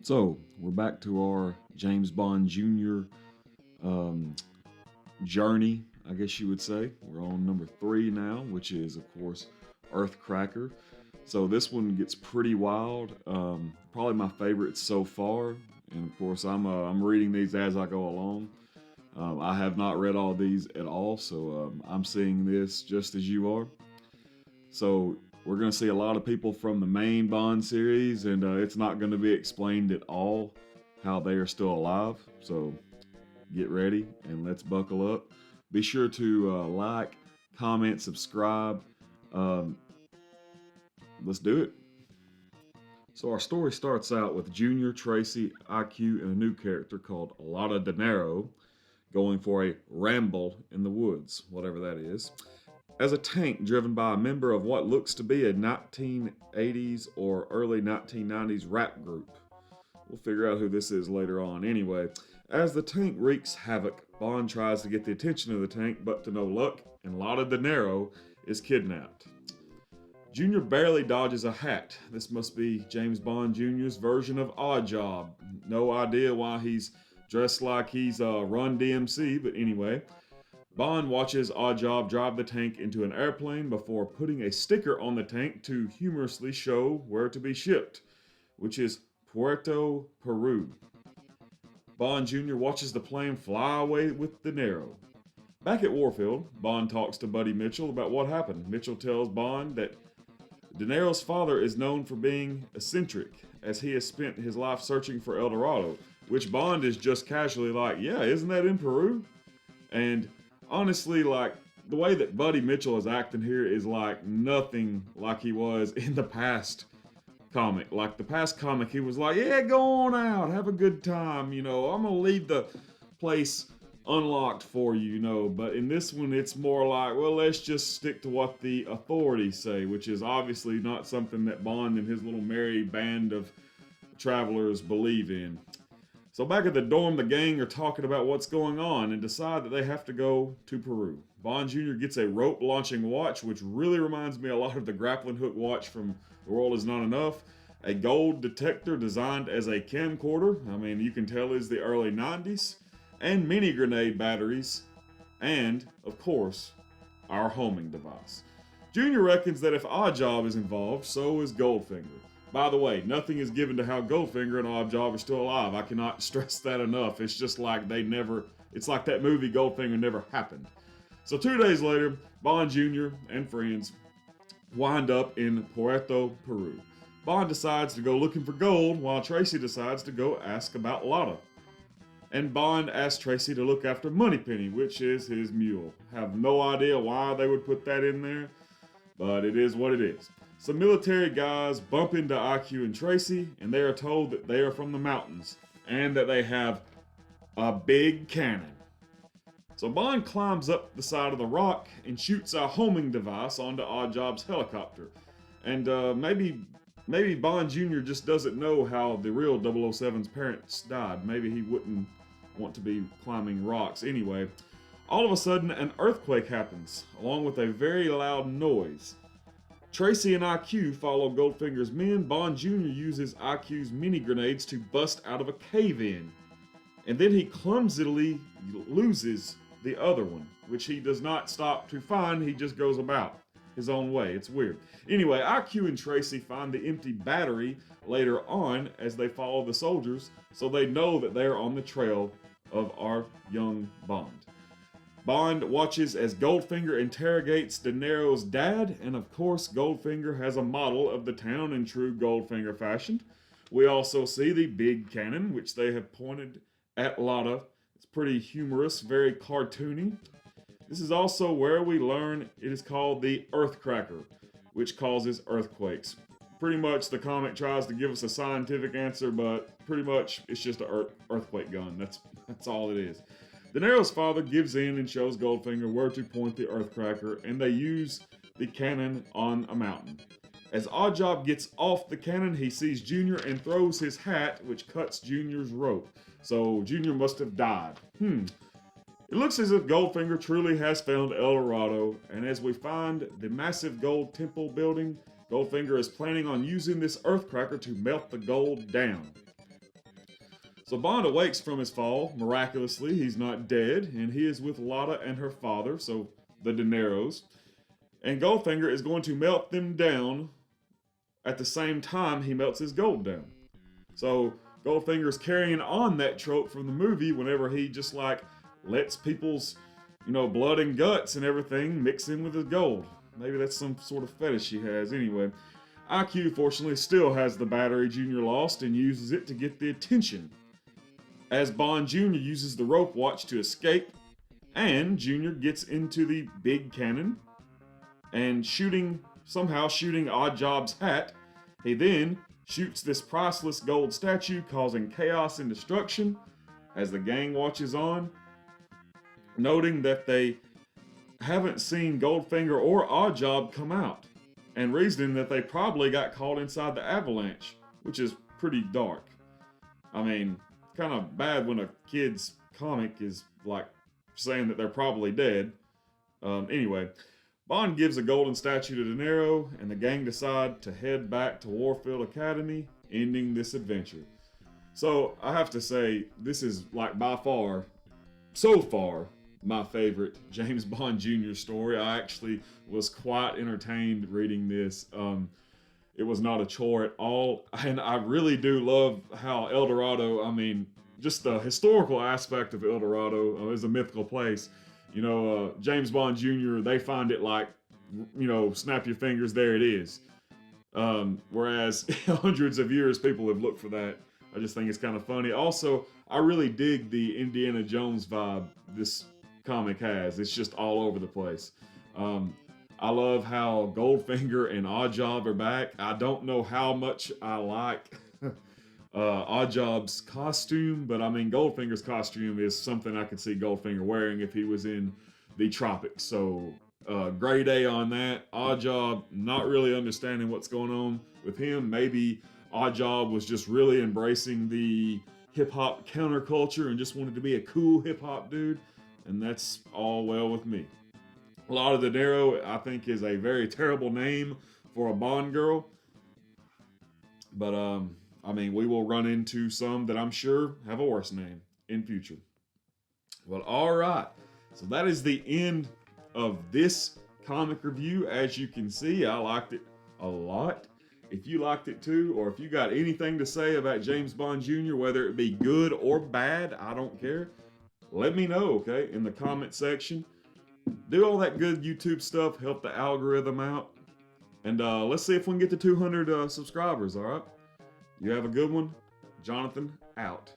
So we're back to our James Bond Jr. Um, journey, I guess you would say. We're on number 3 now, which is, of course, Earthcracker. So this one gets pretty wild. Probably my favorite so far. And of course, I'm reading these as I go along. I have not read all these at all, so I'm seeing this just as you are. So we're going to see a lot of people from the main Bond series, and it's not going to be explained at all how they are still alive. So get ready and let's buckle up. Be sure to like, comment, subscribe. Um, let's do it. So our story starts out with Junior, Tracy, IQ, and a new character called Lotta De Niro going for a ramble in the woods, whatever that is, as a tank driven by a member of what looks to be a 1980s or early 1990s rap group. We'll figure out who this is later on anyway. As the tank wreaks havoc, Bond tries to get the attention of the tank, but to no luck, and Lotta De Niro is kidnapped. Junior barely dodges a hat. This must be James Bond Jr.'s version of Oddjob. No idea why he's dressed like he's Run DMC, but anyway. Bond watches Oddjob drive the tank into an airplane before putting a sticker on the tank to humorously show where to be shipped, which is Puerto Peru. Bond Jr. watches the plane fly away with De Niro. Back at Warfield, Bond talks to Buddy Mitchell about what happened. Mitchell tells Bond that De Niro's father is known for being eccentric, as he has spent his life searching for El Dorado, which Bond is just casually like, yeah, isn't that in Peru? And honestly, like, the way that Buddy Mitchell is acting here is like nothing like he was in the past comic. Like the past comic, he was like, yeah, go on out, have a good time, I'm gonna leave the place unlocked for you. But in this one, it's more like, well, let's just stick to what the authorities say, which is obviously not something that Bond and his little merry band of travelers believe in. So back at the dorm, the gang are talking about what's going on and decide that they have to go to Peru. Bond Jr. gets a rope launching watch, which really reminds me a lot of the grappling hook watch from The World Is Not Enough. A gold detector designed as a camcorder. I mean, you can tell it's the early 90s. And mini grenade batteries. And, of course, our homing device. Junior reckons that if Oddjob is involved, so is Goldfinger. By the way, nothing is given to how Goldfinger and Oddjob are still alive. I cannot stress that enough. It's just like it's like that movie Goldfinger never happened. So 2 days later, Bond Jr. and friends wind up in Puerto Peru. Bond decides to go looking for gold, while Tracy decides to go ask about Lotta. And Bond asks Tracy to look after Moneypenny, which is his mule. Have no idea why they would put that in there, but it is what it is. Some military guys bump into IQ and Tracy, and they are told that they are from the mountains and that they have a big cannon. So Bond climbs up the side of the rock and shoots a homing device onto Oddjob's helicopter. And maybe Bond Jr. just doesn't know how the real 007's parents died. Maybe he wouldn't want to be climbing rocks anyway. All of a sudden, an earthquake happens, along with a very loud noise. Tracy and IQ follow Goldfinger's men. Bond Jr. uses IQ's mini grenades to bust out of a cave-in. And then he clumsily loses the other one, which he does not stop to find. He just goes about his own way. It's weird. Anyway, IQ and Tracy find the empty battery later on as they follow the soldiers, so they know that they're on the trail of our young Bond. Bond watches as Goldfinger interrogates De Niro's dad, and of course, Goldfinger has a model of the town in true Goldfinger fashion. We also see the big cannon, which they have pointed at Lotta. It's pretty humorous, very cartoony. This is also where we learn it is called the Earthcracker, which causes earthquakes. Pretty much the comic tries to give us a scientific answer, but pretty much it's just an earthquake gun. That's all it is. De Niro's father gives in and shows Goldfinger where to point the Earthcracker, and they use the cannon on a mountain. As Oddjob gets off the cannon, he sees Junior and throws his hat, which cuts Junior's rope. So Junior must have died. It looks as if Goldfinger truly has found El Dorado, and as we find the massive gold temple building, Goldfinger is planning on using this Earthcracker to melt the gold down. So Bond awakes from his fall. Miraculously, he's not dead, and he is with Lotta and her father, so the De Niros. And Goldfinger is going to melt them down at the same time he melts his gold down. So Goldfinger's carrying on that trope from the movie whenever he just like lets people's, blood and guts and everything mix in with his gold. Maybe that's some sort of fetish he has. Anyway, IQ fortunately still has the battery Junior lost and uses it to get the attention. As Bond Jr. uses the rope watch to escape, and Junior gets into the big cannon and somehow shooting Oddjob's hat, he then shoots this priceless gold statue, causing chaos and destruction as the gang watches on, noting that they haven't seen Goldfinger or Oddjob come out, and reasoning that they probably got caught inside the avalanche, which is pretty dark. I mean, kind of bad when a kid's comic is like saying that they're probably dead. Anyway, Bond gives a golden statue to De Niro, and the gang decide to head back to Warfield Academy, ending this adventure. So, I have to say, this is like by far, so far, my favorite James Bond Jr. story. I actually was quite entertained reading this. It was not a chore at all, and I really do love how El Dorado, just the historical aspect of El Dorado is a mythical place. James Bond Jr., they find it like, snap your fingers, there it is. Whereas hundreds of years people have looked for that. I just think it's kind of funny. Also, I really dig the Indiana Jones vibe this comic has. It's just all over the place. I love how Goldfinger and Oddjob are back. I don't know how much I like Oddjob's costume, but Goldfinger's costume is something I could see Goldfinger wearing if he was in the tropics. So, great A on that. Oddjob, not really understanding what's going on with him. Maybe Oddjob was just really embracing the hip-hop counterculture and just wanted to be a cool hip-hop dude, and that's all well with me. Lotta De Niro, I think, is a very terrible name for a Bond girl, but we will run into some that I'm sure have a worse name in future. Well, all right. So that is the end of this comic review. As you can see, I liked it a lot. If you liked it too, or if you got anything to say about James Bond Jr., whether it be good or bad, I don't care. Let me know, okay, in the comment section. Do all that good YouTube stuff, help the algorithm out. And let's see if we can get to 200 subscribers, all right? You have a good one. Jonathan, out.